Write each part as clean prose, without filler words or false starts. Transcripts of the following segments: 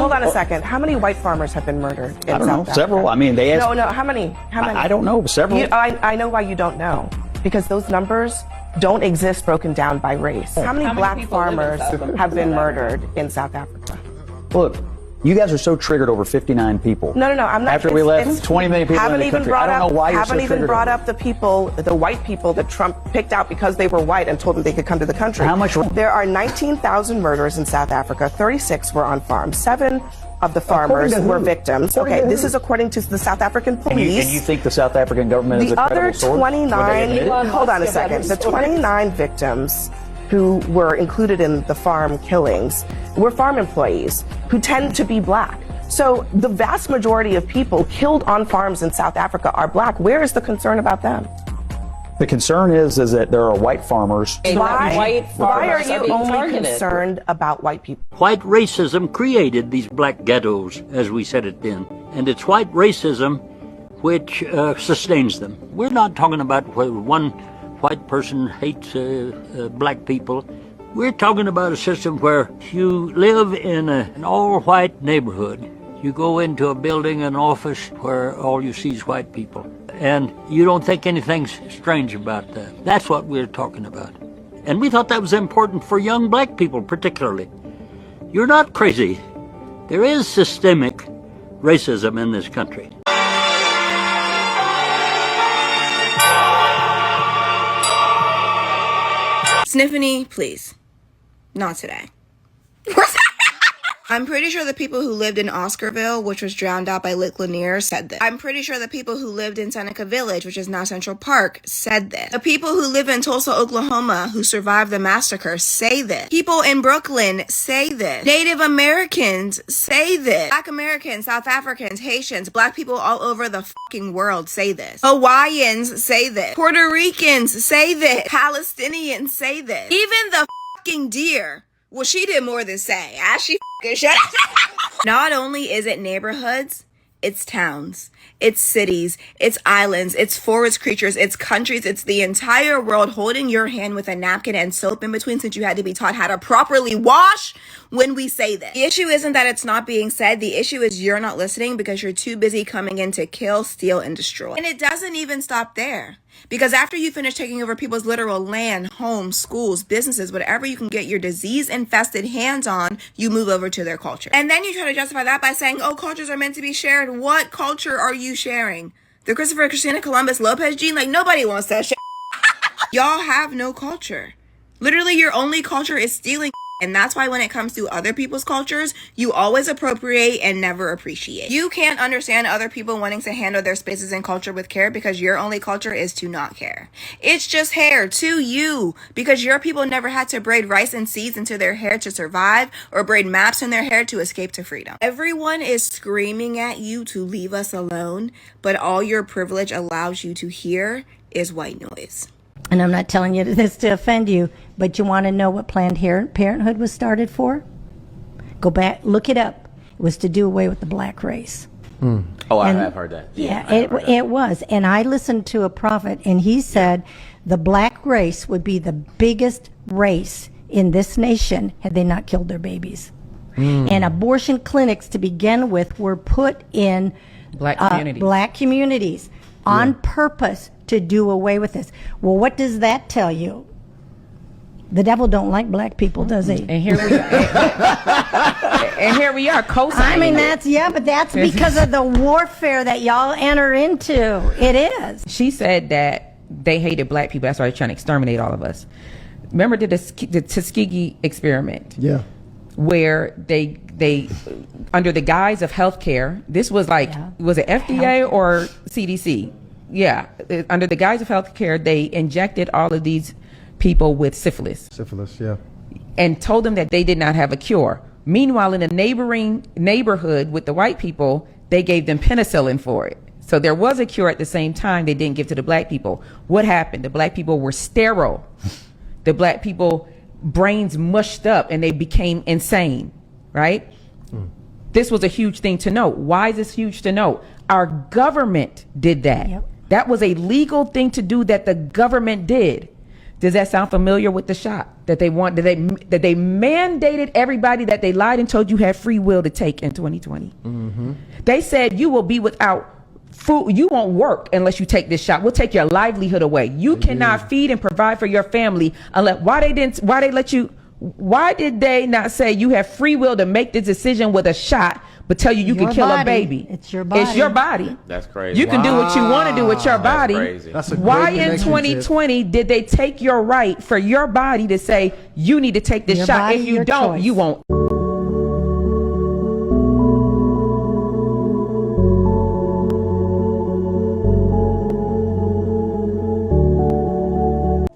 hold on a second. How many white farmers have been murdered in I don't South know. Africa? Several. I mean, they asked. No, how many? I don't know. Several. I know why you don't know. Because those numbers don't exist broken down by race. How many black farmers have been murdered in South Africa? Look, you guys are so triggered over 59 people. No, I'm not. After we left 20 million people in the country. I don't know why you're so triggered. Haven't even brought up the people, the white people that Trump picked out because they were white and told them they could come to the country. How much? There are 19,000 murders in South Africa. 36 were on farms. 7 of the farmers were victims. Okay, this is according to the South African police. And you think the South African government is a credible source? The other 29, hold on a second, the 29 victims who were included in the farm killings were farm employees who tend to be black. So the vast majority of people killed on farms in South Africa are black. Where is the concern about them? The concern is that there are white farmers. Why are you only concerned about white people? White racism created these black ghettos, as we said it then. And it's white racism which sustains them. We're not talking about where one white person hates black people. We're talking about a system where you live in an all-white neighborhood. You go into a building, an office, where all you see is white people. And you don't think anything's strange about that. That's what we're talking about. And we thought that was important for young black people particularly. You're not crazy. There is systemic racism in this country. Sniffany, please. Not today. I'm pretty sure the people who lived in Oscarville, which was drowned out by Lake Lanier, said this. I'm pretty sure the people who lived in Seneca Village, which is now Central Park, said this. The people who live in Tulsa, Oklahoma, who survived the massacre, say this. People in Brooklyn say this. Native Americans say this. Black Americans, South Africans, Haitians, black people all over the fucking world say this. Hawaiians say this. Puerto Ricans say this. Palestinians say this. Even the fucking deer. Well, she did more than say. She fucking shut up. Not only is it neighborhoods, it's towns, it's cities, it's islands, it's forest creatures, it's countries, it's the entire world holding your hand with a napkin and soap in between since you had to be taught how to properly wash when we say this. The issue isn't that it's not being said. The issue is you're not listening because you're too busy coming in to kill, steal, and destroy. And it doesn't even stop there. Because after you finish taking over people's literal land, homes, schools, businesses, whatever you can get your disease-infested hands on, you move over to their culture. And then you try to justify that by saying, oh, cultures are meant to be shared. What culture are you sharing? The Christina Columbus Lopez gene? Like, nobody wants that shit. Y'all have no culture. Literally, your only culture is stealing. And that's why when it comes to other people's cultures, you always appropriate and never appreciate. You can't understand other people wanting to handle their spaces and culture with care because your only culture is to not care. It's just hair to you because your people never had to braid rice and seeds into their hair to survive or braid maps in their hair to escape to freedom. Everyone is screaming at you to leave us alone, but all your privilege allows you to hear is white noise. And I'm not telling you this to offend you, but you want to know what Planned Parenthood was started for? Go back, look it up. It was to do away with the black race. Oh, I have heard that. Yeah, it was. And I listened to a prophet, and he said the black race would be the biggest race in this nation had they not killed their babies. And abortion clinics, to begin with, were put in black communities on purpose to do away with this. Well, what does that tell you? The devil don't like black people, does he? And here we are. And here we are co-signing. I mean, that's because of the warfare that y'all enter into. It is. She said that they hated black people. That's why they're trying to exterminate all of us. Remember the Tuskegee experiment? Yeah. Where they under the guise of healthcare, this was like, was it FDA or CDC? Yeah, under the guise of healthcare, they injected all of these people with syphilis. Syphilis, yeah. And told them that they did not have a cure. Meanwhile, in a neighboring neighborhood with the white people, they gave them penicillin for it. So there was a cure at the same time they didn't give to the black people. What happened? The black people were sterile. The black people brains mushed up and they became insane, right? This was a huge thing to note. Why is this huge to note? Our government did that. That was a legal thing to do that the government did. Does that sound familiar with the shot that they mandated everybody that they lied and told you had free will to take in 2020? They said you will be without food. You won't work unless you take this shot. We'll take your livelihood away. You cannot feed and provide for your family unless why did they not say you have free will to make this decision with a shot, but tell you can kill a baby? It's your body. It's your body. That's crazy. You can do what you want to do with your body. Crazy. That's a great Why in connection, 2020 did they take your right for your body to say you need to take this Your shot? body, If you your don't, choice. you won't.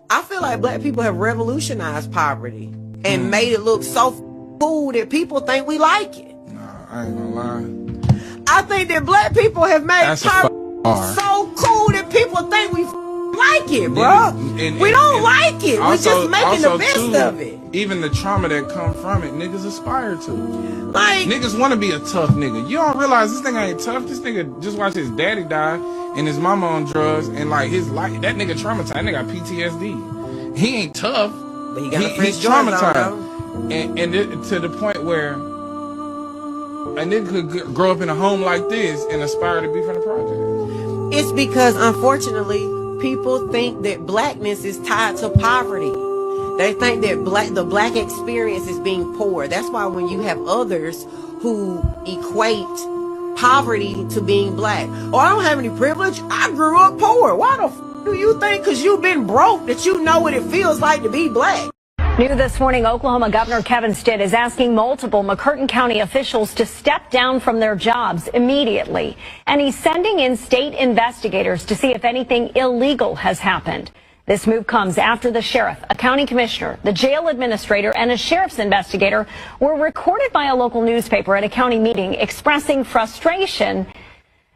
I feel like black people have revolutionized poverty and made it look so cool that people think we like it. Nah, I ain't gonna lie. I think that black people have made That's a poverty bar. so cool that people think we like it, bro. And We don't like it. We're just making the also, best too, of it. Even the trauma that come from it, niggas aspire to. Like, Niggas want to be a tough nigga. You don't realize this nigga ain't tough. This nigga just watched his daddy die and his mama on drugs and like his life. That nigga traumatized. That nigga got PTSD. He ain't tough. but he got a He's traumatized. And to the point where a nigga could grow up in a home like this and aspire to be from the project. It's because, unfortunately, people think that blackness is tied to poverty. They think that the black experience is being poor. That's why when you have others who equate poverty to being black, oh, I don't have any privilege, I grew up poor. Why the do you think because you've been broke that you know what it feels like to be black? New this morning, Oklahoma Governor Kevin Stitt is asking multiple McCurtain County officials to step down from their jobs immediately. And he's sending in state investigators to see if anything illegal has happened. This move comes after the sheriff, a county commissioner, the jail administrator, and a sheriff's investigator were recorded by a local newspaper at a county meeting expressing frustration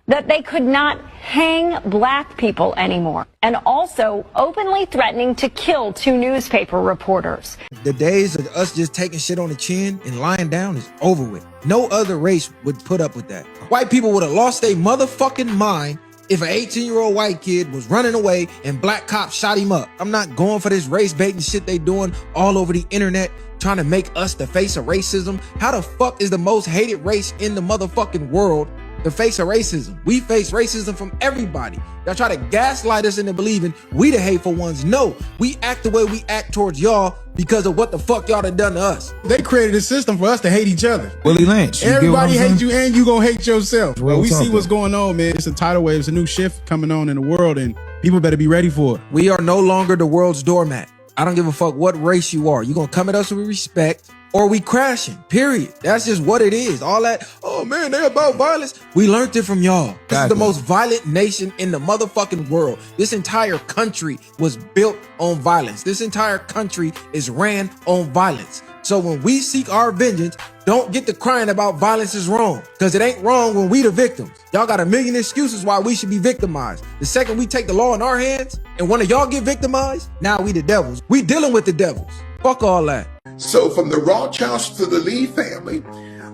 that they could not hang black people anymore, and also openly threatening to kill two newspaper reporters. The days of us just taking shit on the chin and lying down is over with. No other race would put up with that. White people would have lost their motherfucking mind if an 18-year-old white kid was running away and black cops shot him up. I'm not going for this race baiting shit they doing all over the internet, trying to make us the face of racism. How the fuck is the most hated race in the motherfucking world the face of racism? We face racism from everybody. Y'all try to gaslight us into believing we the hateful ones. No, we act the way we act towards y'all because of what the fuck y'all done done to us. They created a system for us to hate each other. Willie Lynch. Everybody hates you and you gonna hate yourself. Real We see talk, what's though. going on, man. It's a tidal wave. It's a new shift coming on in the world and people better be ready for it. We are no longer the world's doormat. I don't give a fuck what race you are. You gonna come at us with respect or we crashing, period. That's just what it is. All that, oh man, they're about violence. We learned it from y'all. This is the most violent nation in the motherfucking world. This entire country was built on violence. This entire country is ran on violence. So when we seek our vengeance, don't get to crying about violence is wrong, because it ain't wrong when we the victims. Y'all got a million excuses why we should be victimized. The second we take the law in our hands and one of y'all get victimized, now we the devils. We dealing with the devils. Fuck all that. So from the Rothschilds to the Lee family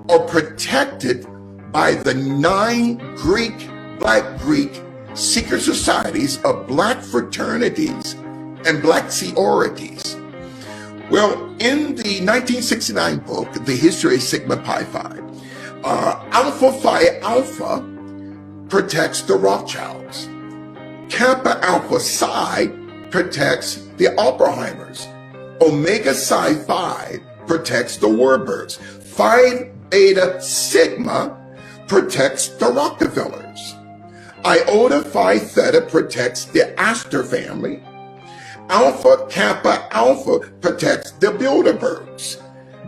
are protected by the 9 Black Greek secret societies of black fraternities and black sororities. Well, in the 1969 book, The History of Sigma Pi Phi, Alpha Phi Alpha protects the Rothschilds. Kappa Alpha Psi protects the Oppenheimers. Omega Psi Phi protects the Warburgs. Phi Beta Sigma protects the Rockefellers. Iota Phi Theta protects the Astor family. Alpha Kappa Alpha protects the Bilderbergs.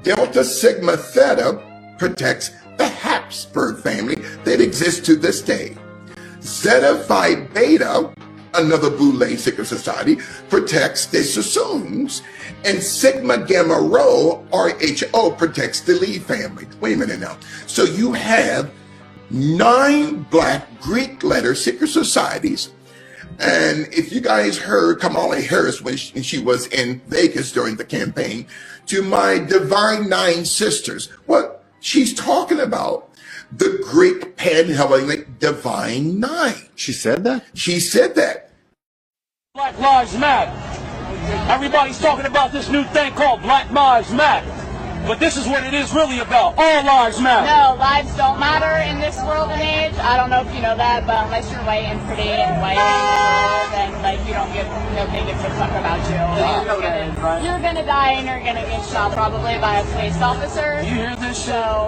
Delta Sigma Theta protects the Habsburg family that exists to this day. Zeta Phi Beta, another Boule secret society, protects the Sassoons. And Sigma Gamma Rho, RHO, protects the Lee family. Wait a minute now. So you have 9 black Greek letter secret societies. And if you guys heard Kamala Harris when she was in Vegas during the campaign, to my divine 9 sisters, what she's talking about, the Greek pan-Hellenic divine 9. She said that? She said that. Black Lives Matter. Everybody's talking about this new thing called Black Lives Matter. But this is what it is really about. All lives matter. No, lives don't matter in this world and age. I don't know if you know that, but unless you're white and pretty and white and like you don't give, nobody gives a fuck about you. You're gonna die and you're gonna get shot probably by a police officer. You hear this shit? So,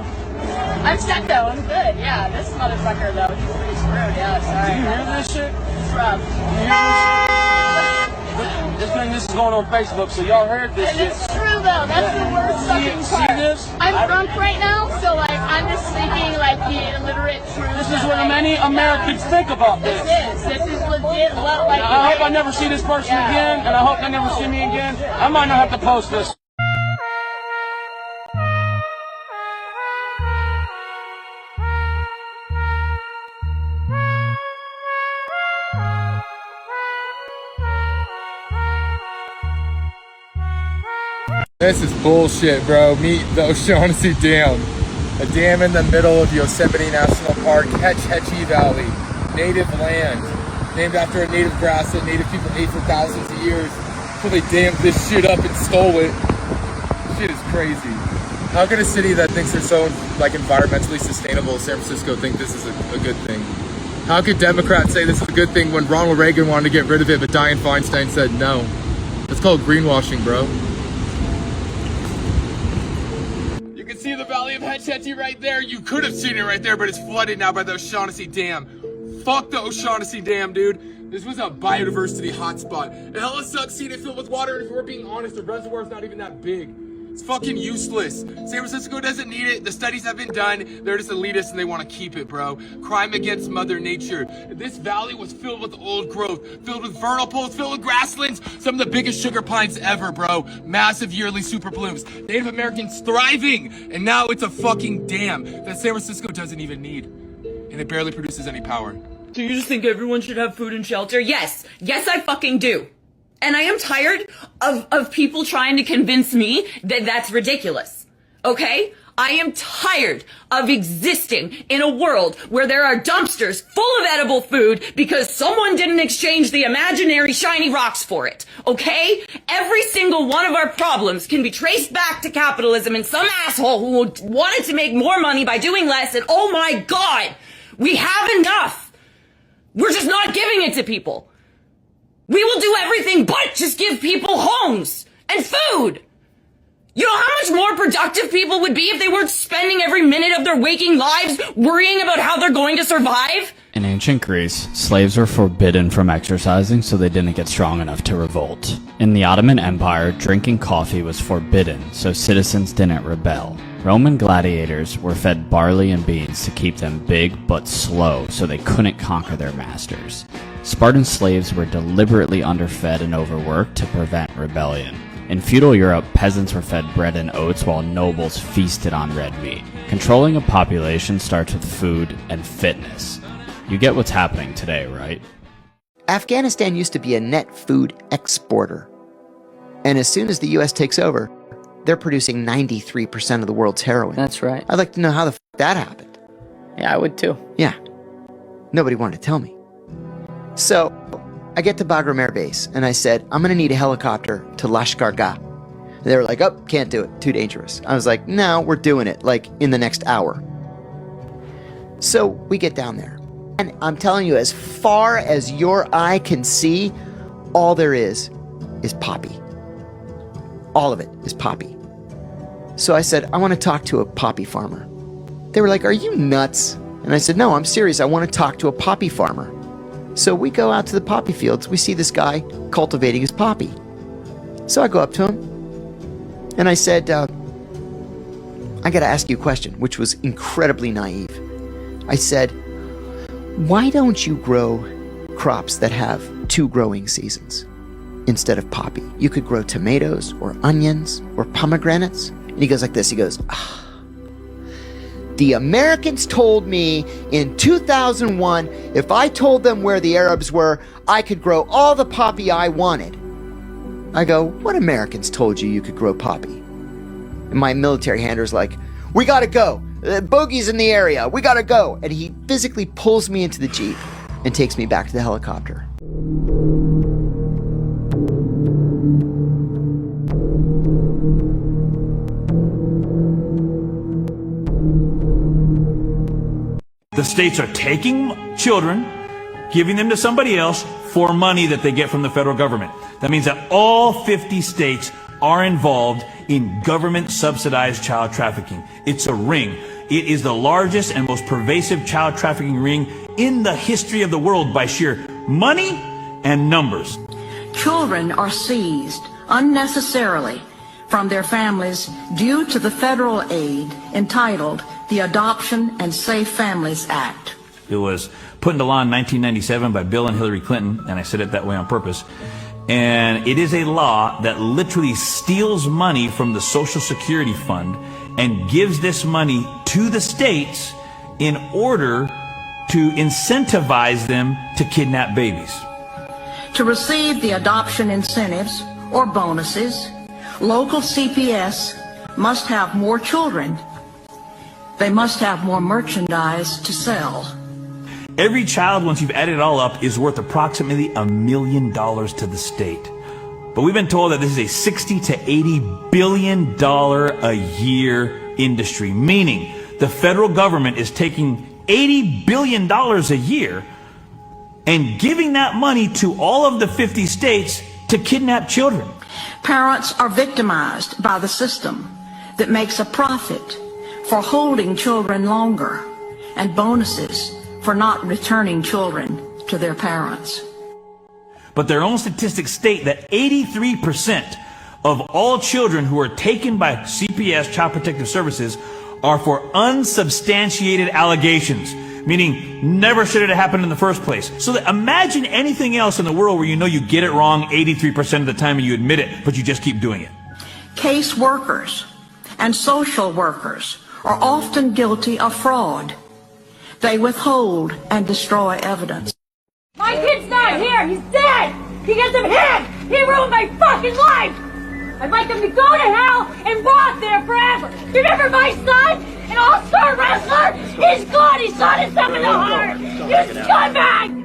I'm set though. I'm good. Yeah, this motherfucker though, he's pretty screwed. Yeah, sorry. Do you hear this shit? It's rough. You hear this shit? This is going on Facebook, so y'all heard this shit. It's true though. That's the worst fucking part. See this? I'm drunk right now, so like I'm just speaking like the illiterate truth. This is what many Americans think about this. This is legit. What like? I hope I never see this person again, and I hope they never see me again. I might not have to post this. This is bullshit, bro. Meet the O'Shaughnessy Dam. A dam in the middle of Yosemite National Park, Hetch Hetchy Valley. Native land. Named after a native grass that native people ate for thousands of years before they dammed this shit up and stole it. Shit is crazy. How could a city that thinks they're so like environmentally sustainable as San Francisco think this is a good thing? How could Democrats say this is a good thing when Ronald Reagan wanted to get rid of it but Dianne Feinstein said no? It's called greenwashing, bro. See the Valley of Hetch Hetchy right there? You could have seen it right there, but it's flooded now by the O'Shaughnessy Dam. Fuck the O'Shaughnessy Dam, dude. This was a biodiversity hotspot. It hella sucks seeing it filled with water, and if we're being honest, the reservoir is not even that big. It's fucking useless. San Francisco doesn't need it. The studies have been done. They're just elitists and they want to keep it, bro. Crime against Mother Nature. This valley was filled with old growth, filled with vernal pools, filled with grasslands, some of the biggest sugar pines ever, bro. Massive yearly super blooms. Native Americans thriving, and now it's a fucking dam that San Francisco doesn't even need. And it barely produces any power. So you just think everyone should have food and shelter? Yes. Yes, I fucking do. And I am tired of people trying to convince me that that's ridiculous. Okay? I am tired of existing in a world where there are dumpsters full of edible food because someone didn't exchange the imaginary shiny rocks for it. Okay? Every single one of our problems can be traced back to capitalism and some asshole who wanted to make more money by doing less, and oh my God, we have enough. We're just not giving it to people. We will do everything but just give people homes and food. You know how much more productive people would be if they weren't spending every minute of their waking lives worrying about how they're going to survive? In ancient Greece, slaves were forbidden from exercising so they didn't get strong enough to revolt. In the Ottoman Empire, drinking coffee was forbidden so citizens didn't rebel. Roman gladiators were fed barley and beans to keep them big but slow so they couldn't conquer their masters. Spartan slaves were deliberately underfed and overworked to prevent rebellion. In feudal Europe, peasants were fed bread and oats while nobles feasted on red meat. Controlling a population starts with food and fitness. You get what's happening today, right? Afghanistan used to be a net food exporter. And as soon as the U.S. takes over, they're producing 93% of the world's heroin. That's right. I'd like to know how the that happened. Yeah, I would too. Yeah. Nobody wanted to tell me. So, I get to Bagram Air Base, and I said, I'm going to need a helicopter to Lashkar Gah. They were like, oh, can't do it. Too dangerous. I was like, no, we're doing it, like, in the next hour. So, we get down there. And I'm telling you, as far as your eye can see, all there is poppy. All of it is poppy. So I said, I want to talk to a poppy farmer. They were like, are you nuts? And I said, no, I'm serious. I want to talk to a poppy farmer. So we go out to the poppy fields. We see this guy cultivating his poppy. So I go up to him and I said, I got to ask you a question, which was incredibly naive. I said, why don't you grow crops that have 2 growing seasons instead of poppy? You could grow tomatoes or onions or pomegranates. And he goes like this. He goes, the Americans told me in 2001, if I told them where the Arabs were, I could grow all the poppy I wanted. I go, what Americans told you could grow poppy? And my military handler's like, we gotta go. Bogey's in the area. We gotta go. And he physically pulls me into the Jeep and takes me back to the helicopter. The states are taking children, giving them to somebody else for money that they get from the federal government. That means that all 50 states are involved in government subsidized child trafficking. It's a ring. It is the largest and most pervasive child trafficking ring in the history of the world by sheer money and numbers. Children are seized unnecessarily from their families due to the federal aid entitled the Adoption and Safe Families Act. It was put into law in 1997 by Bill and Hillary Clinton, and I said it that way on purpose. And it is a law that literally steals money from the Social Security Fund and gives this money to the states in order to incentivize them to kidnap babies. To receive the adoption incentives or bonuses, local CPS must have more children. They must have more merchandise to sell. Every child, once you've added it all up, is worth approximately $1 million to the state. But we've been told that this is a $60 to $80 billion a year industry, meaning the federal government is taking $80 billion a year and giving that money to all of the 50 states to kidnap children. Parents are victimized by the system that makes a profit for holding children longer and bonuses for not returning children to their parents. But their own statistics state that 83% of all children who are taken by CPS, Child Protective Services, are for unsubstantiated allegations, meaning never should it have happened in the first place. So that imagine anything else in the world where you know you get it wrong 83% of the time and you admit it, but you just keep doing it. Case workers and social workers are often guilty of fraud. They withhold and destroy evidence. My kid's not here. He's dead. Because of him. He ruined my fucking life. I'd like him to go to hell and rot there forever. Remember my son? An all-star wrestler? He's gone. He shot himself in the heart. You scumbag.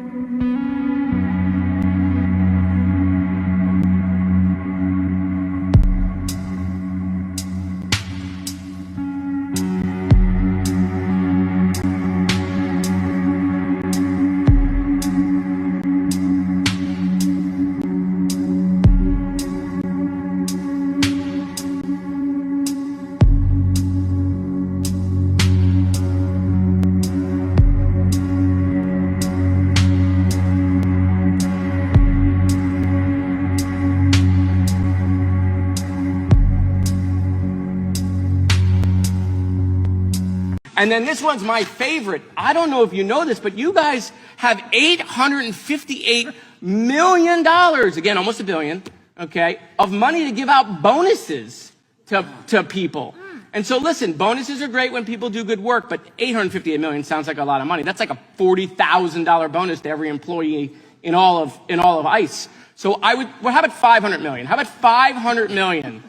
And then this one's my favorite. I don't know if you know this, but you guys have $858 million, again, almost $1 billion, okay, of money to give out bonuses to people. And so listen, bonuses are great when people do good work, but $858 million sounds like a lot of money. That's like a $40,000 bonus to every employee in all of ICE. So well, how about $500 million? How about $500 million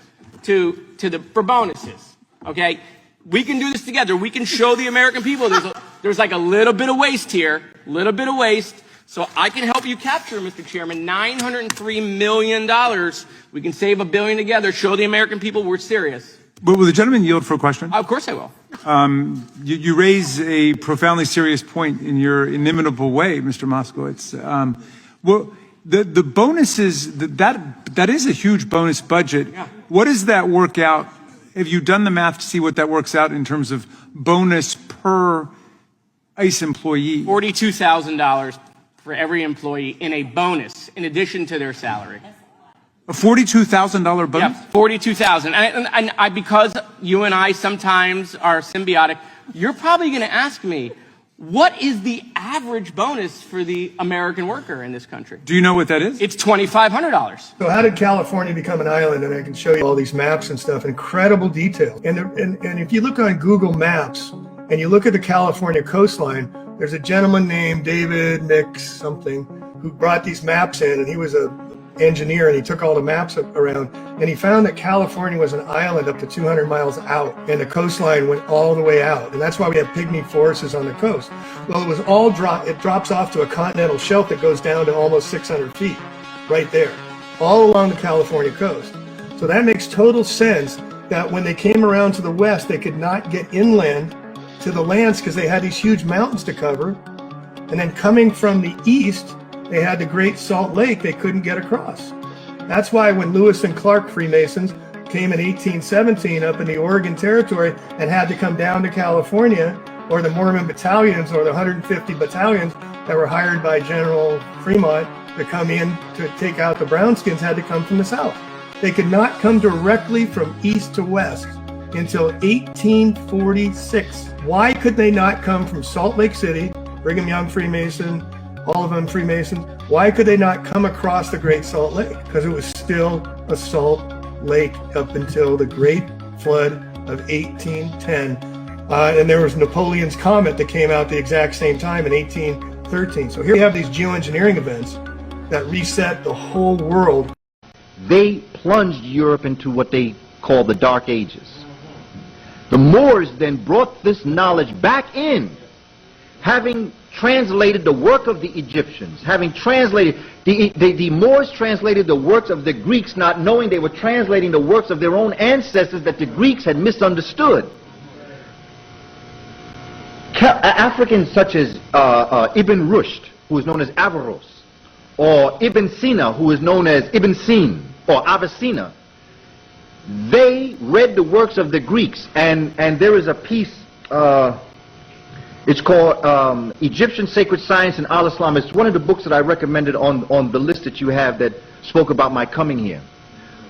for bonuses, okay? We can do this together. We can show the American people there's like a little bit of waste here, little bit of waste. So I can help you capture, Mr. Chairman, $903 million. We can save $1 billion together, show the American people we're serious. Will the gentleman yield for a question? Of course I will. You raise a profoundly serious point in your inimitable way, Mr. Moskowitz. Well, the bonuses, that is a huge bonus budget. Yeah. What does that work out? Have you done the math to see what that works out in terms of bonus per ICE employee? $42,000 for every employee in a bonus, in addition to their salary. A $42,000 bonus? Yeah, $42,000. And because you and I sometimes are symbiotic, you're probably going to ask me, what is the average bonus for the American worker in this country? Do you know what that is? It's $2,500. So how did California become an island? And I can show you all these maps and stuff, incredible detail. And if you look on Google Maps and you look at the California coastline, there's a gentleman named David Mix something who brought these maps in, and he was a engineer, and he took all the maps around, and he found that California was an island up to 200 miles out, and the coastline went all the way out, and that's why we have pygmy forests on the coast. Well, it was all it drops off to a continental shelf that goes down to almost 600 feet, right there, all along the California coast. So that makes total sense that when they came around to the west, they could not get inland to the lands because they had these huge mountains to cover. And then coming from the east, they had the Great Salt Lake they couldn't get across. That's why when Lewis and Clark Freemasons came in 1817 up in the Oregon Territory and had to come down to California, or the Mormon battalions or the 150 battalions that were hired by General Fremont to come in to take out the Brownskins had to come from the south. They could not come directly from east to west until 1846. Why could they not come from Salt Lake City, Brigham Young Freemason, all of them Freemasons? Why could they not come across the Great Salt Lake? Because it was still a salt lake up until the Great Flood of 1810. And there was Napoleon's Comet that came out the exact same time in 1813. So here you have these geoengineering events that reset the whole world. They plunged Europe into what they call the Dark Ages. The Moors then brought this knowledge back in, having translated the work of the Egyptians, having translated, the Moors translated the works of the Greeks, not knowing they were translating the works of their own ancestors that the Greeks had misunderstood. Africans such as Ibn Rushd, who is known as Averroes, or Ibn Sina, who is known as Ibn Sin, or Avicenna, they read the works of the Greeks, and there is a piece, it's called Egyptian Sacred Science and Al-Islam. It's one of the books that I recommended on the list that you have that spoke about my coming here,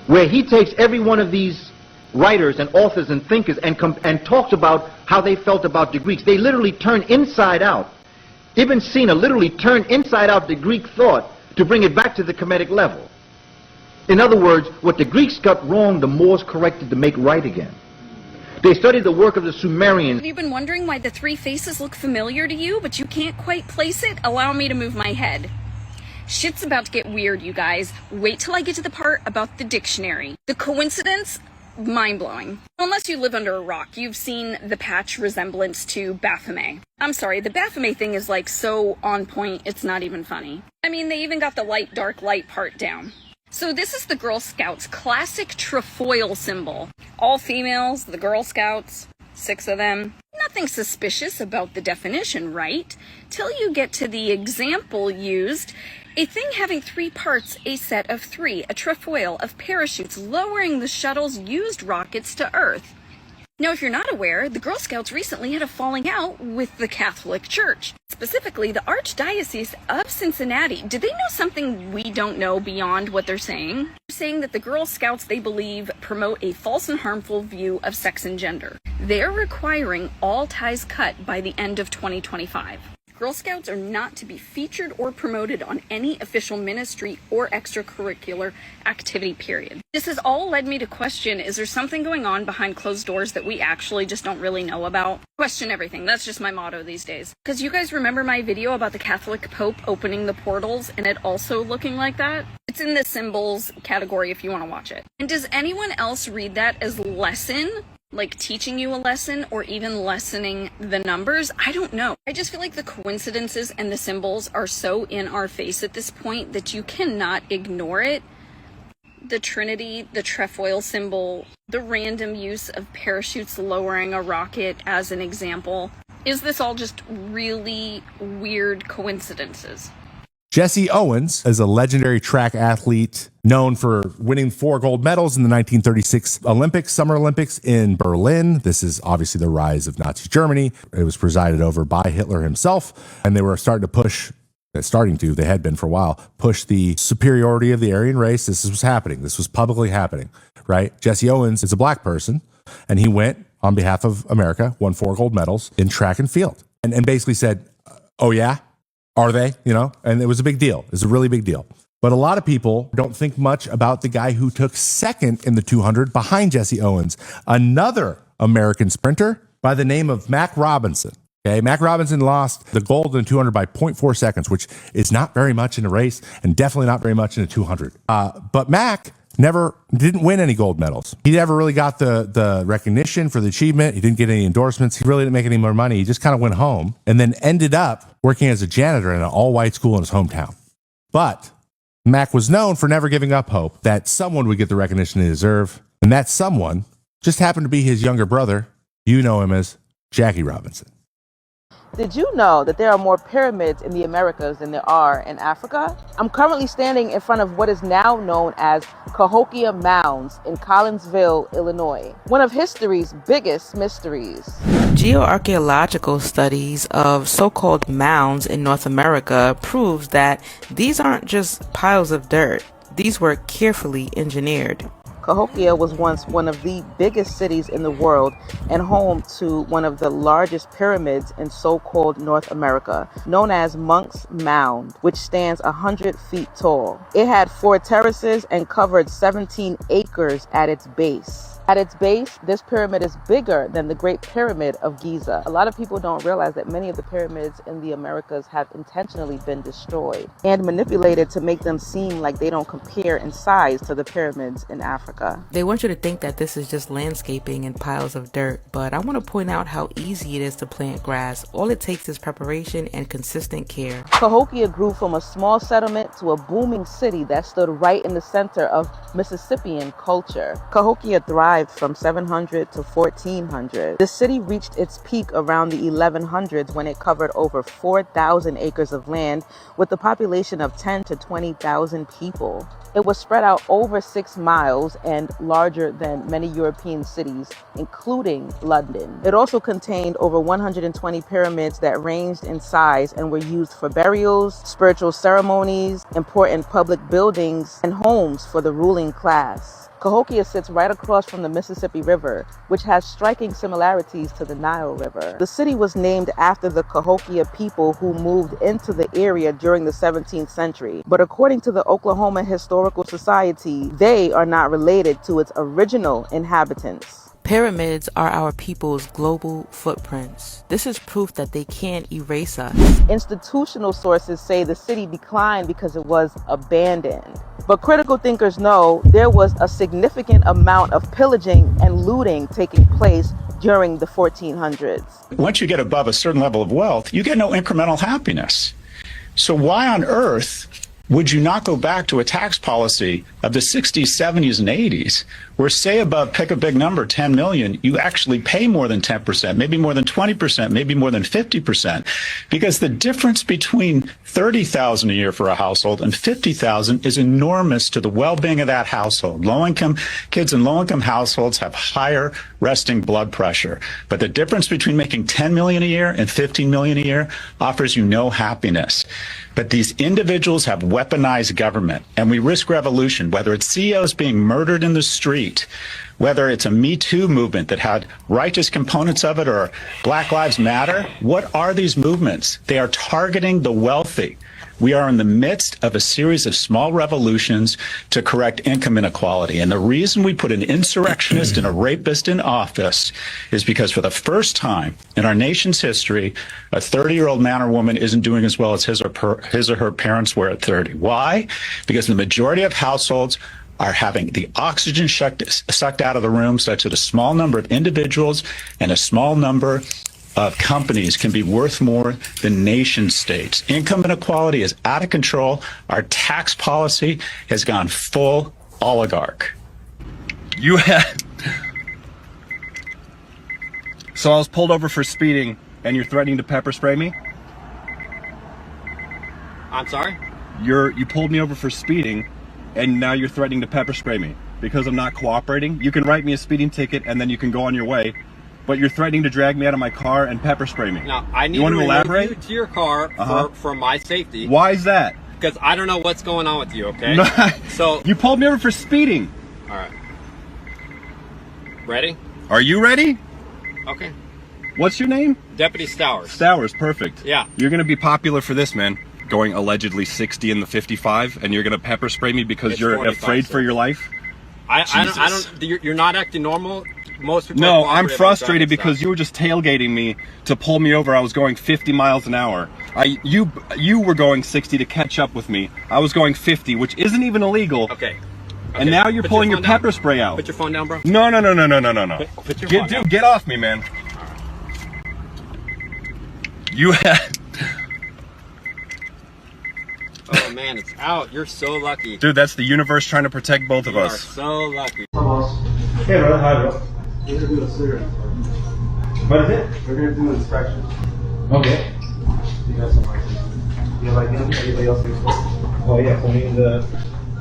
where he takes every one of these writers and authors and thinkers and talks about how they felt about the Greeks. They literally turned inside out. Ibn Sina literally turned inside out the Greek thought to bring it back to the Kemetic level. In other words, what the Greeks got wrong, the Moors corrected to make right again. They studied the work of the Sumerians. Have you been wondering why the three faces look familiar to you, but you can't quite place it? Allow me to move my head. Shit's about to get weird, you guys. Wait till I get to the part about the dictionary. The coincidence? Mind-blowing. Unless you live under a rock, you've seen the patch resemblance to Baphomet. I'm sorry, the Baphomet thing is like so on point, it's not even funny. I mean, they even got the light, dark, light part down. So this is the Girl Scouts' classic trefoil symbol. All females, the Girl Scouts, 6 of them. Nothing suspicious about the definition, right? Till you get to the example used. A thing having 3 parts, a set of 3, a trefoil of parachutes lowering the shuttle's used rockets to Earth. Now, if you're not aware, the Girl Scouts recently had a falling out with the Catholic Church, specifically the Archdiocese of Cincinnati. Did they know something we don't know beyond what they're saying? They're saying that the Girl Scouts, they believe, promote a false and harmful view of sex and gender. They're requiring all ties cut by the end of 2025. Girl Scouts are not to be featured or promoted on any official ministry or extracurricular activity, period. This has all led me to question, is there something going on behind closed doors that we actually just don't really know about? Question everything. That's just my motto these days. Because you guys remember my video about the Catholic Pope opening the portals and it also looking like that? It's in the symbols category if you want to watch it. And does anyone else read that as lesson? Like teaching you a lesson or even lessening the numbers? I don't know. I just feel like the coincidences and the symbols are so in our face at this point that you cannot ignore it. The Trinity, the trefoil symbol, the random use of parachutes lowering a rocket as an example. Is this all just really weird coincidences? Jesse Owens is a legendary track athlete known for winning 4 gold medals in the 1936 Olympics, Summer Olympics in Berlin. This is obviously the rise of Nazi Germany. It was presided over by Hitler himself, and they were they had been for a while, push the superiority of the Aryan race. This was happening. This was publicly happening, right? Jesse Owens is a black person, and he went on behalf of America, won 4 gold medals in track and field, and basically said, oh yeah? Are they? You know, and it was a big deal. It's a really big deal. But a lot of people don't think much about the guy who took second in the 200 behind Jesse Owens, another American sprinter by the name of Mac Robinson. Okay, Mac Robinson lost the gold in the 200 by 0.4 seconds, which is not very much in a race and definitely not very much in a 200. But Mac didn't win any gold medals. He never really got the recognition for the achievement. He didn't get any endorsements. He really didn't make any more money. He just kind of went home and then ended up working as a janitor in an all-white school in his hometown. But Mac was known for never giving up hope that someone would get the recognition they deserve. And that someone just happened to be his younger brother. You know him as Jackie Robinson. Did you know that there are more pyramids in the Americas than there are in Africa? I'm currently standing in front of what is now known as Cahokia Mounds in Collinsville, Illinois, one of history's biggest mysteries. Geoarchaeological studies of so-called mounds in North America proves that these aren't just piles of dirt. These were carefully engineered. Cahokia was once one of the biggest cities in the world and home to one of the largest pyramids in so-called North America, known as Monk's Mound, which stands 100 feet tall. It had 4 terraces and covered 17 acres at its base. At its base, this pyramid is bigger than the Great Pyramid of Giza. A lot of people don't realize that many of the pyramids in the Americas have intentionally been destroyed and manipulated to make them seem like they don't compare in size to the pyramids in Africa. They want you to think that this is just landscaping and piles of dirt, but I want to point out how easy it is to plant grass. All it takes is preparation and consistent care. Cahokia grew from a small settlement to a booming city that stood right in the center of Mississippian culture. Cahokia thrived from 700 to 1400. The city reached its peak around the 1100s when it covered over 4,000 acres of land with a population of 10 to 20,000 people. It was spread out over 6 miles and larger than many European cities, including London. It also contained over 120 pyramids that ranged in size and were used for burials, spiritual ceremonies, important public buildings, and homes for the ruling class. Cahokia sits right across from the Mississippi River, which has striking similarities to the Nile River. The city was named after the Cahokia people who moved into the area during the 17th century, but according to the Oklahoma Historical Society, they are not related to its original inhabitants. Pyramids are our people's global footprints. This is proof that they can't erase us. Institutional sources say the city declined because it was abandoned. But critical thinkers know there was a significant amount of pillaging and looting taking place during the 1400s. Once you get above a certain level of wealth, you get no incremental happiness. So why on earth would you not go back to a tax policy of the 60s, 70s, and 80s, where say above, pick a big number, 10 million, you actually pay more than 10%, maybe more than 20%, maybe more than 50%, because the difference between 30,000 a year for a household and 50,000 is enormous to the well-being of that household. Low-income kids in low-income households have higher resting blood pressure, but the difference between making 10 million a year and 15 million a year offers you no happiness. But these individuals have weaponized government, and we risk revolution, whether it's CEOs being murdered in the street, whether it's a Me Too movement that had righteous components of it, or Black Lives Matter. What are these movements? They are targeting the wealthy. We are in the midst of a series of small revolutions to correct income inequality. And the reason we put an insurrectionist and a rapist in office is because for the first time in our nation's history, a 30-year-old man or woman isn't doing as well as his or her parents were at 30. Why? Because the majority of households are having the oxygen sucked out of the room, such that a small number of individuals and a small number of companies can be worth more than nation states. Income inequality is out of control. Our tax policy has gone full oligarch. So I was pulled over for speeding, and you're threatening to pepper spray me? I'm sorry? You pulled me over for speeding, and now you're threatening to pepper spray me because I'm not cooperating. You can write me a speeding ticket, and then you can go on your way. But you're threatening to drag me out of my car and pepper spray me. Now, I need you want to to elaborate? you to your car for my safety. Why is that? Because I don't know what's going on with you, okay? No, so you pulled me over for speeding. All right. Ready? Are you ready? Okay. What's your name? Deputy Stowers. Stowers, perfect. Yeah. You're going to be popular for this, man. Going allegedly 60 in the 55, and you're going to pepper spray me because It's you're 45, afraid sir. for your life? I don't, you're not acting normal. Most people No, are I'm cooperative frustrated on driving because stuff. you were just tailgating me to pull me over. I was going 50 miles an hour. You were going 60 to catch up with me. I was going 50, which isn't even illegal. Okay. And now you're pulling your pepper spray out. Put your phone down, bro. No. Put your phone down. Get off me, man. Oh man, it's out. You're so lucky. Dude, that's the universe trying to protect both of You are us. so lucky. Hey, brother. Hi, bro. What is it? We're gonna do inspection. Okay. You have some licenses. You have like anybody else in the store? Oh yeah, for me the.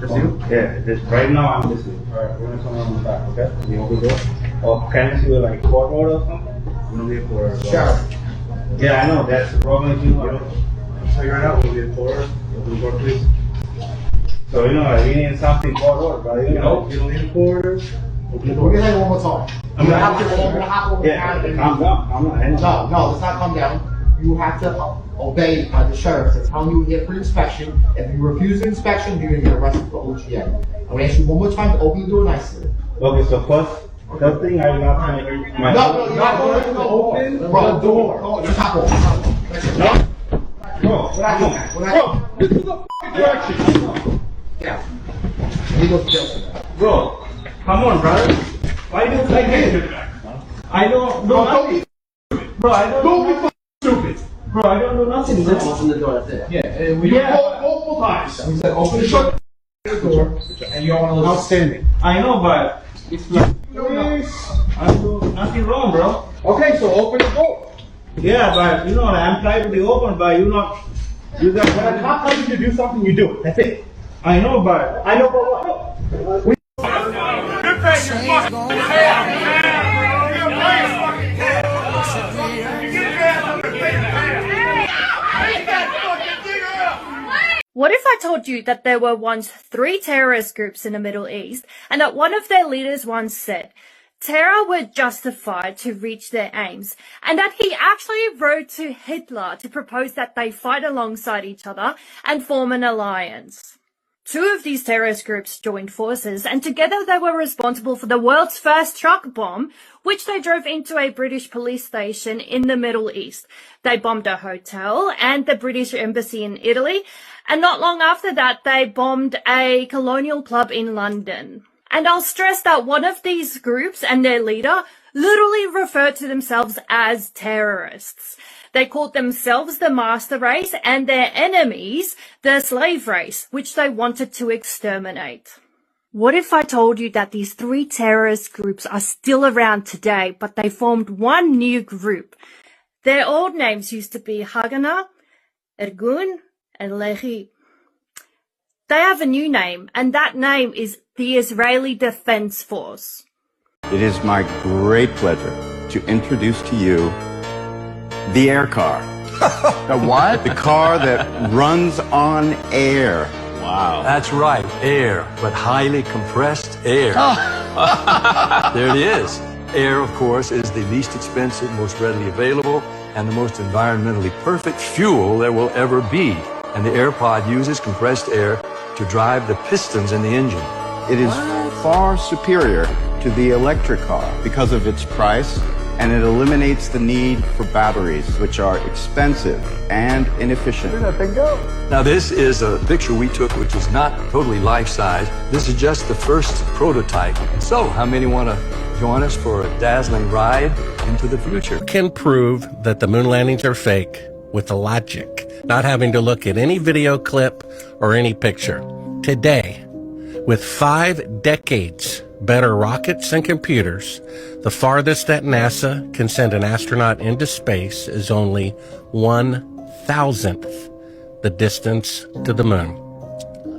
Just you? Yeah. Right now I'm listening. Alright, we're gonna come around the back, okay? You open the door. Or can you see like court order or something? We don't need court order. Sure. Yeah, I know that's the problem with you. I'll tell you right now. We'll need court order. Open the door, please. So you know, we need something court order, but you know, you don't need a court order. Open the door. We're gonna have it one more time. I'm gonna have to. Yeah, calm down. No, let's not calm down. You have to obey the sheriff. They're telling you we're here for inspection. If you refuse the inspection, you're gonna get arrested for OGA. I'm gonna ask you one more time to open the door nicely. Okay, so first thing I'm not trying to hear my. No, you're not going to open the door. Oh, just hop over. No. Bro, we're not doing that. Bro, this is the direction. Yeah. He goes to jail for that. Bro, come on, brother. Why do you like this? I don't do nothing. Bro, I don't be stupid. Bro, I don't do nothing. He said open the door, that's it. Yeah, and we multiple times. He said open the door, and you don't want to listen. Outstanding. I know, but it's like, I do nothing wrong, bro. Okay, so open the door. Yeah, but you know, I'm trying to be open, but you know, you guys. When a cop tells you to do something, you do it. That's it. I know, but what? What if I told you that there were once 3 terrorist groups in the Middle East, and that one of their leaders once said, terror were justified to reach their aims, and that he actually wrote to Hitler to propose that they fight alongside each other and form an alliance? 2 of these terrorist groups joined forces, and together they were responsible for the world's first truck bomb, which they drove into a British police station in the Middle East. They bombed a hotel and the British embassy in Italy, and not long after that, they bombed a colonial club in London. And I'll stress that one of these groups and their leader literally referred to themselves as terrorists. They called themselves the master race and their enemies the slave race, which they wanted to exterminate. What if I told you that these 3 terrorist groups are still around today, but they formed one new group? Their old names used to be Haganah, Ergun, and Lehi. They have a new name, and that name is the Israeli Defense Force. It is my great pleasure to introduce to you the air car. The what? The car that runs on air. Wow. That's right, air, but highly compressed air. There it is. Air, of course, is the least expensive, most readily available, and the most environmentally perfect fuel there will ever be. And the AirPod uses compressed air to drive the pistons in the engine. It is far superior to the electric car because of its price, and it eliminates the need for batteries, which are expensive and inefficient. Where'd that thing go? Now, this is a picture we took, which is not totally life-size. This is just the first prototype. So, how many want to join us for a dazzling ride into the future? Can prove that the moon landings are fake with the logic, not having to look at any video clip or any picture. Today, with 5 decades better rockets and computers, the farthest that NASA can send an astronaut into space is only 1,000th the distance to the moon.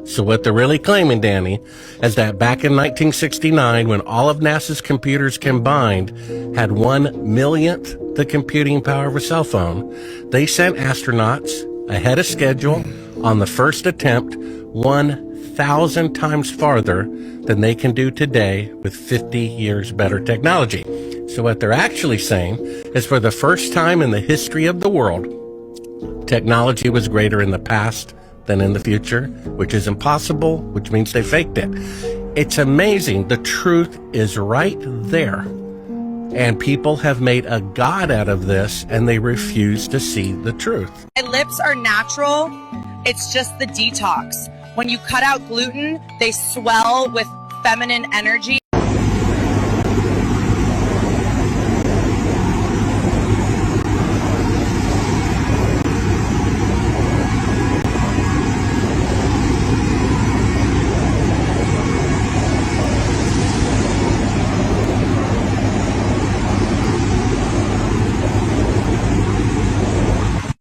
So what they're really claiming, Danny, is that back in 1969, when all of NASA's computers combined had 1/1,000,000th the computing power of a cell phone, they sent astronauts ahead of schedule on the first attempt 1,000 times farther than they can do today with 50 years better technology. So what they're actually saying is, for the first time in the history of the world, technology was greater in the past than in the future, which is impossible, which means they faked it. It's amazing. The truth is right there. And people have made a god out of this, and they refuse to see the truth. My lips are natural. It's just the detox. When you cut out gluten, they swell with feminine energy.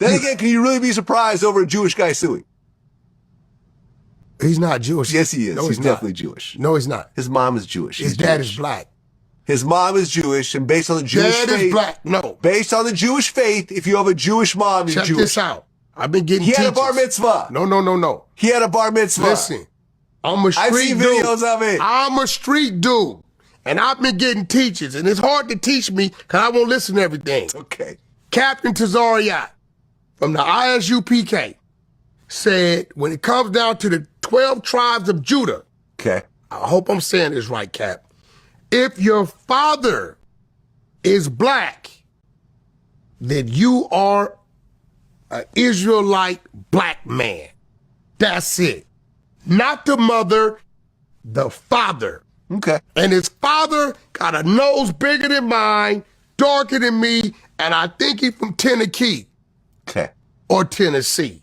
Then again, can you really be surprised over a Jewish guy suing? He's not Jewish. Yes, he is. No, he's not. definitely Jewish. No, he's not. His mom is Jewish. His dad is black. His mom is Jewish, and based on the Jewish faith... Dad is black. No. Based on the Jewish faith, if you have a Jewish mom, you're Check Jewish. this out. I've been getting He had a teachers. bar mitzvah. No. He had a bar mitzvah. Listen, I'm a street I've seen dude. videos of it. I'm a street dude. And I've been getting teachers, and it's hard to teach me because I won't listen to everything. Okay. Captain Tazariot from the ISUPK said when it comes down to the 12 tribes of Judah, okay, I hope I'm saying this right, Cap. If your father is black, then you are an Israelite black man. That's it. Not the mother, the father. Okay. And his father got a nose bigger than mine, darker than me, and I think he's from Tennessee. Okay. Or Tennessee.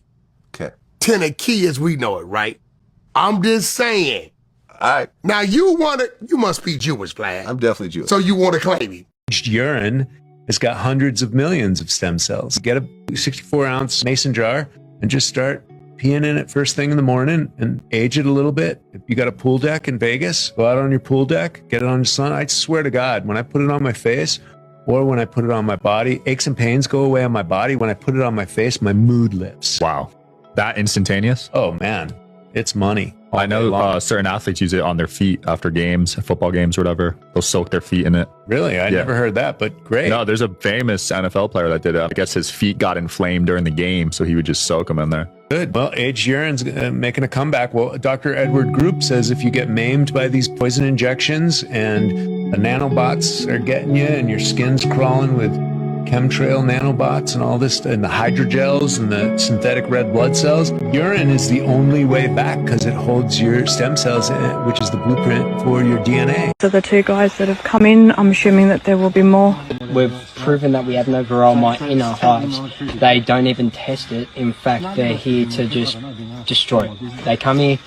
Okay. Tennessee as we know it, right? I'm just saying. All right. Now you must be Jewish, Vlad. I'm definitely Jewish. So you want to claim him. Urine has got hundreds of millions of stem cells. Get a 64-ounce mason jar and just start peeing in it first thing in the morning and age it a little bit. If you got a pool deck in Vegas, go out on your pool deck, get it on your sun. I swear to God, when I put it on my face or when I put it on my body, aches and pains go away on my body. When I put it on my face, my mood lifts. Wow. That instantaneous? Oh, man. It's money. I know certain athletes use it on their feet after games, football games or whatever. They'll soak their feet in it. Really? I never heard that, but great. No, there's a famous NFL player that did it. I guess his feet got inflamed during the game, so he would just soak them in there. Good. Well, aged urine's making a comeback. Well, Dr. Edward Group says if you get maimed by these poison injections and the nanobots are getting you and your skin's crawling with chemtrail nanobots and all this, and the hydrogels and the synthetic red blood cells, urine is the only way back because it holds your stem cells in it, which is the blueprint for your DNA. So the two guys that have come in, I'm assuming that there will be more. We've proven that we have no varroa mite in our hives. They don't even test it. In fact, they're here to just destroy it. They come here,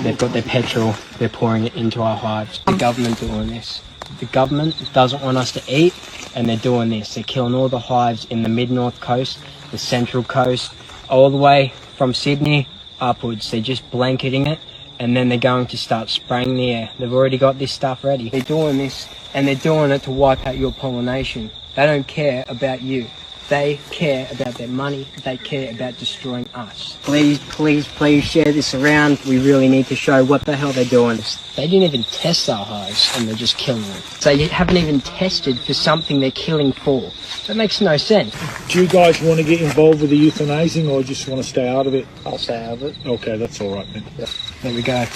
they've got their petrol, they're pouring it into our hives. The government doing this. The government doesn't want us to eat, and they're doing this. They're killing all the hives in the mid-north coast, the central coast, all the way from Sydney upwards. They're just blanketing it, and then they're going to start spraying the air. They've already got this stuff ready. They're doing this, and they're doing it to wipe out your pollination. They don't care about you. They care about their money. They care about destroying us. Please, please, please share this around. We really need to show what the hell they're doing. They didn't even test our hives, and they're just killing them. They haven't even tested for something they're killing for. That makes no sense. Do you guys want to get involved with the euthanizing, or just want to stay out of it? I'll stay out of it. Okay, that's all right then. Yep. There we go.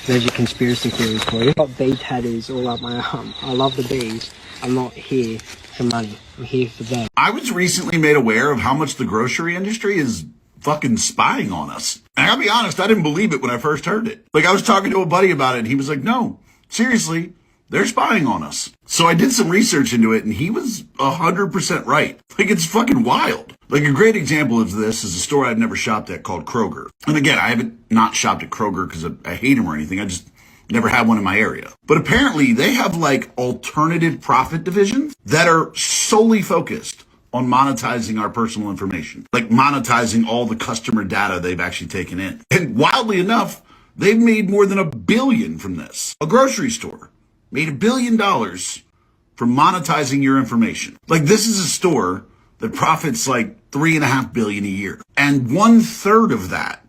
There's your conspiracy theories for you. I've got bee tattoos all up my arm. I love the bees. I'm not here for money. I'm here for them. I was recently made aware of how much the grocery industry is fucking spying on us. And I'll be honest, I didn't believe it when I first heard it. Like, I was talking to a buddy about it, and he was like, no, seriously, they're spying on us. So I did some research into it, and he was 100% right. Like, it's fucking wild. Like, a great example of this is a store I've never shopped at called Kroger. And again, I haven't not shopped at Kroger because I hate them or anything. I just never had one in my area. But apparently they have like alternative profit divisions that are solely focused on monetizing our personal information, like monetizing all the customer data they've actually taken in. And wildly enough, they've made more than $1 billion from this. A grocery store made $1 billion from monetizing your information. Like, this is a store that profits like $3.5 billion a year. And 1/3 of that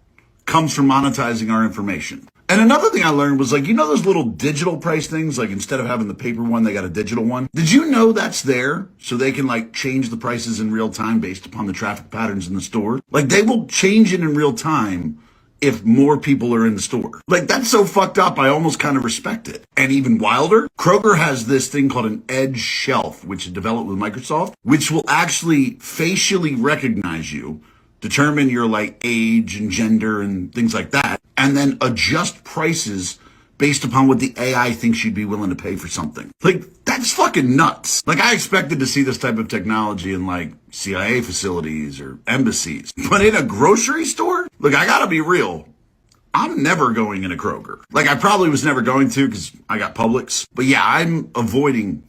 comes from monetizing our information. And another thing I learned was, like, you know those little digital price things? Like, instead of having the paper one, they got a digital one. Did you know that's there so they can, like, change the prices in real time based upon the traffic patterns in the store? Like, they will change it in real time if more people are in the store. Like, that's so fucked up, I almost kind of respect it. And even wilder, Kroger has this thing called an Edge Shelf, which is developed with Microsoft, which will actually facially recognize you, determine your like age and gender and things like that, and then adjust prices based upon what the AI thinks you'd be willing to pay for something. Like, that's fucking nuts. Like, I expected to see this type of technology in like CIA facilities or embassies, but in a grocery store? Look, I gotta be real. I'm never going in a Kroger. Like, I probably was never going to because I got Publix. But yeah, I'm avoiding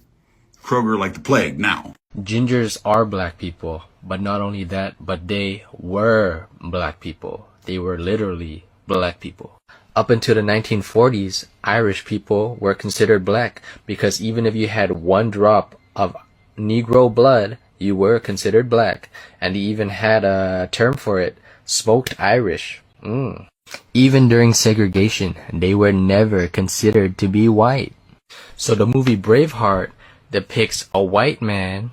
Kroger like the plague now. Gingers are black people, but not only that, but they were black people. They were literally black people. Up until the 1940s, Irish people were considered black because even if you had one drop of Negro blood, you were considered black. And they even had a term for it, smoked Irish. Even during segregation, they were never considered to be white. So the movie Braveheart depicts a white man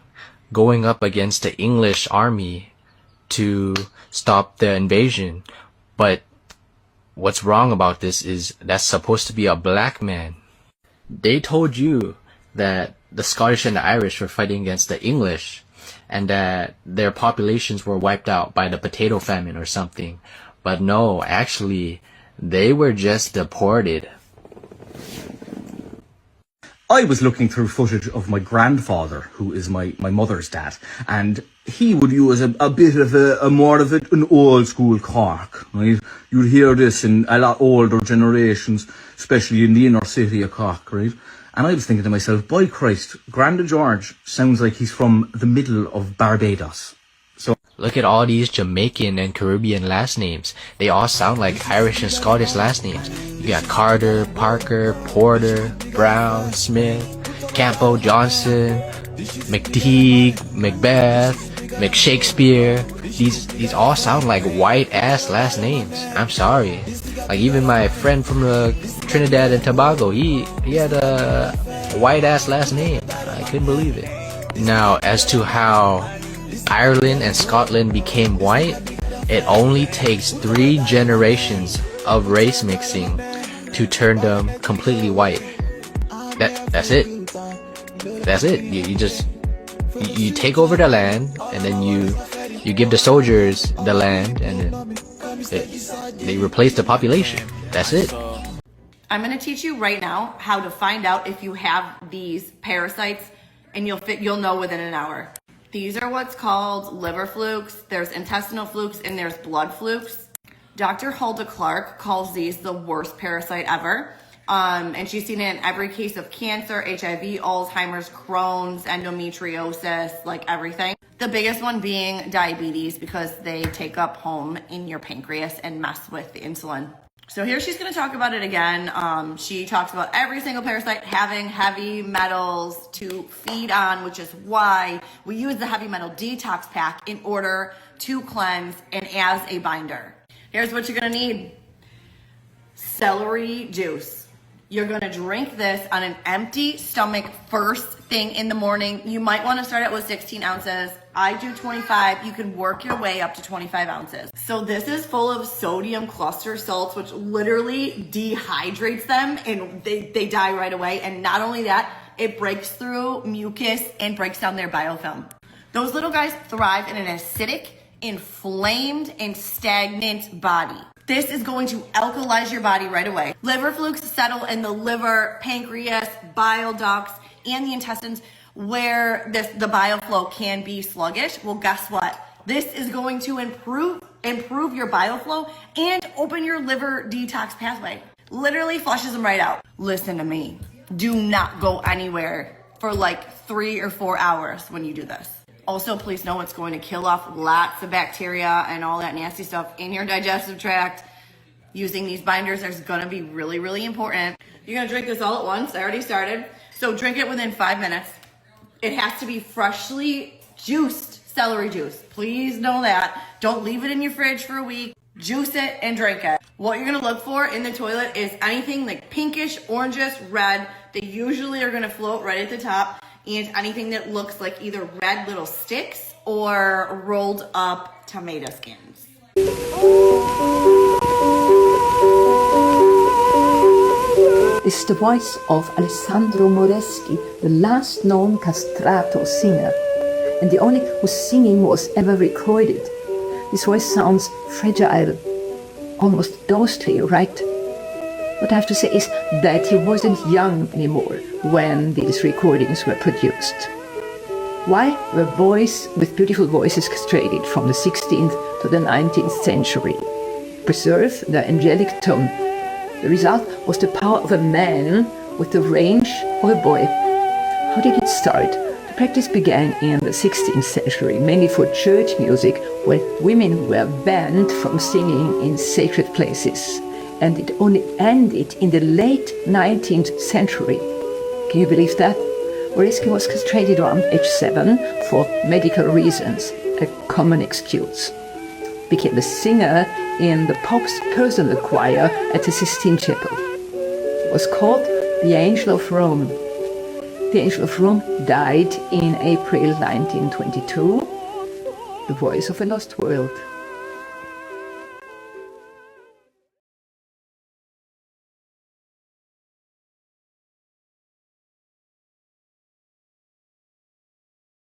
going up against the English army to stop the invasion. But what's wrong about this is that's supposed to be a black man. They told you that the Scottish and the Irish were fighting against the English and that their populations were wiped out by the potato famine or something. But no, actually, they were just deported. I was looking through footage of my grandfather, who is my mother's dad, and he would use a bit of an old school Cork, right? You'd hear this in a lot older generations, especially in the inner city of Cork, right? And I was thinking to myself, by Christ, Granda George sounds like he's from the middle of Barbados. So look at all these Jamaican and Caribbean last names. They all sound like Irish and Scottish last names. You got Carter, Parker, Porter, Brown, Smith, Campo, Johnson, McTeague, Macbeth, McShakespeare. These all sound like white ass last names. I'm sorry. Like even my friend from Trinidad and Tobago, he had a white ass last name. I couldn't believe it. Now, as to how Ireland and Scotland became white, it only takes 3 generations of race mixing to turn them completely white. That's it. That's it. You take over the land, and then you give the soldiers the land, and then they replace the population. That's it. I'm going to teach you right now how to find out if you have these parasites, and you'll know within an hour. These are what's called liver flukes. There's intestinal flukes and there's blood flukes. Dr. Hulda Clark calls these the worst parasite ever. And she's seen it in every case of cancer, HIV, Alzheimer's, Crohn's, endometriosis, like everything. The biggest one being diabetes because they take up home in your pancreas and mess with the insulin. So here she's going to talk about it again. She talks about every single parasite having heavy metals to feed on, which is why we use the heavy metal detox pack in order to cleanse and as a binder. Here's what you're going to need. Celery juice. You're going to drink this on an empty stomach first thing in the morning. You might want to start out with 16 ounces. I do 25. You can work your way up to 25 ounces. So this is full of sodium cluster salts, which literally dehydrates them and they die right away. And not only that, it breaks through mucus and breaks down their biofilm. Those little guys thrive in an acidic, inflamed, and stagnant body. This is going to alkalize your body right away. Liver flukes settle in the liver, pancreas, bile ducts, and the intestines where the bile flow can be sluggish. Well, guess what? This is going to improve your bile flow and open your liver detox pathway. Literally flushes them right out. Listen to me. Do not go anywhere for like 3 or 4 hours when you do this. Also, please know it's going to kill off lots of bacteria and all that nasty stuff in your digestive tract. Using these binders is going to be really, really important. You're going to drink this all at once. I already started. So drink it within 5 minutes. It has to be freshly juiced celery juice. Please know that. Don't leave it in your fridge for a week. Juice it and drink it. What you're going to look for in the toilet is anything like pinkish, orangish, red. They usually are going to float right at the top. And anything that looks like either red little sticks or rolled up tomato skins. This is the voice of Alessandro Moreschi, the last known castrato singer, and the only whose singing was ever recorded. His voice sounds fragile, almost ghostly, right? What I have to say is that he wasn't young anymore when these recordings were produced. Why were boys with beautiful voices castrated from the 16th to the 19th century? Preserve the angelic tone. The result was the power of a man with the range of a boy. How did it start. The practice began in the 16th century, mainly for church music, where women were banned from singing in sacred places. And it only ended in the late 19th century. Can you believe that? Moresky was castrated around age 7 for medical reasons, a common excuse. Became a singer in the Pope's personal choir at the Sistine Chapel. Was called the Angel of Rome. The Angel of Rome died in April 1922. The Voice of a Lost World.